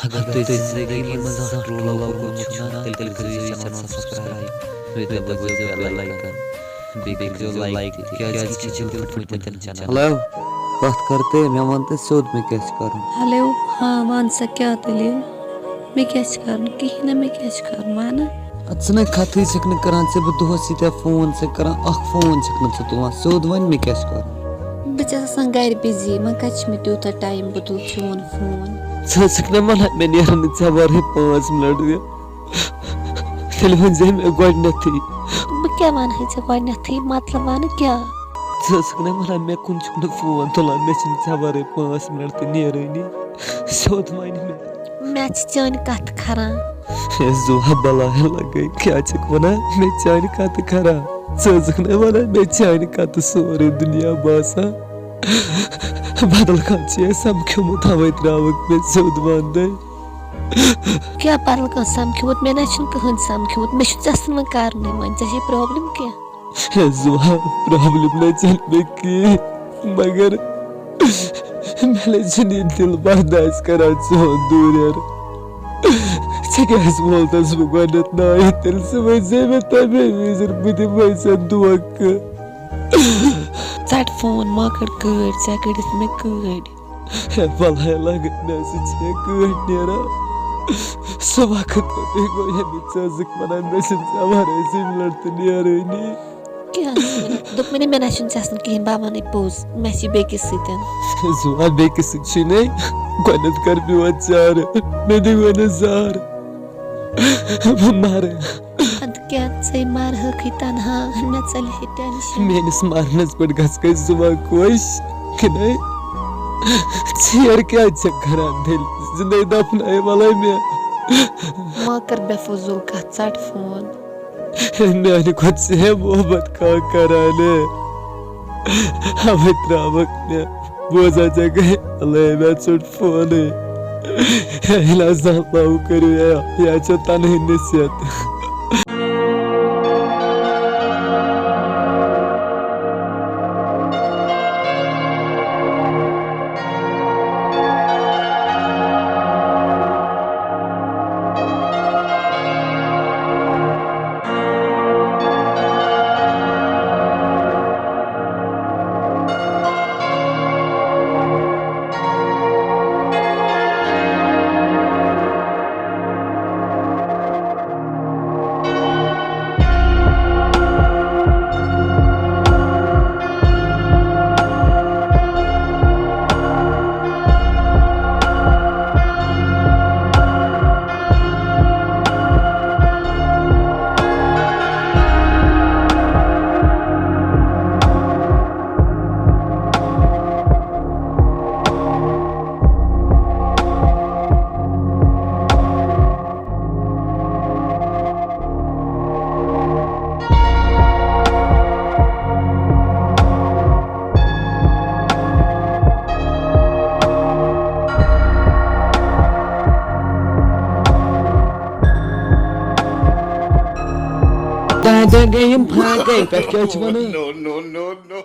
अगर तो इस जिंदगी में मजा रोल को छूना दिल करिए channel subscribe with the bell icon big जो लाइक क्या चीज फट चैनल हेलो कत करते मैं वनते सोद में क्या कर हेलो हाँ वन सा क्या दलील मैं क्या कर कहीं मैं क्या कर माना अच्छा कथी छक करान से बह सीधा फोन से करान फोन छक तुलान सोद वन मैं क्या कर बस गर बिजी मैं कच में तूत टाइम बह तुल चोन फोन छक मन मे नीर वर 5 मिनट तेल वे मे गोथी बह क्या वन गोथी मतलब वन क्या छक मन मे कुन फोन तुलान मे वर 5 मिनट तो नीरनी सोद वन मे चान कत खरान जुहा बला लगे क्या वन मे चान कत खरा वन मे चान कत सोरे दुनिया बासा बदल कह समखोमुत हवे त्रावक मे सोद वंद क्या बदल कह समखोमुत मे ना कहन समखोमुत मे वन कर वन ऐ प्रॉब्लम क्या जुहा प्रॉब्लम न चल मे की मगर मे दिल बर्दाश्त कर चोन दूर यार बोलतस बह गोत नाय तेल वे मे तमे विज बह दिन दुख चट फोन मा कड़ कड़ ऐ कड़ित मे कड़ भला लग कड़ नेरा सह वक्त पे गो यक वन मे वर 8 मिनट तो नीरनी क्या दुप मैंने मे ना कहीं बह वन पोज मे बेकिस जुआ बेकिस गोत कर मेवन चार मे दि वन जार बह मर अद क्या ऐ मर हक तनहा मे चल टेंशन मेनिस मरनस पे गई जुआ खुश कि चेर क्या करान दिल जिंदगी दफनाए वल मे मा कर बेफजूल कत चट फोन नान खुद से मोहब्बत का करान हमें त्रावक मे बोजा जगह अल्लाह मे चुट फोन इलाज करू या तन नसीहत game no, no, no, no.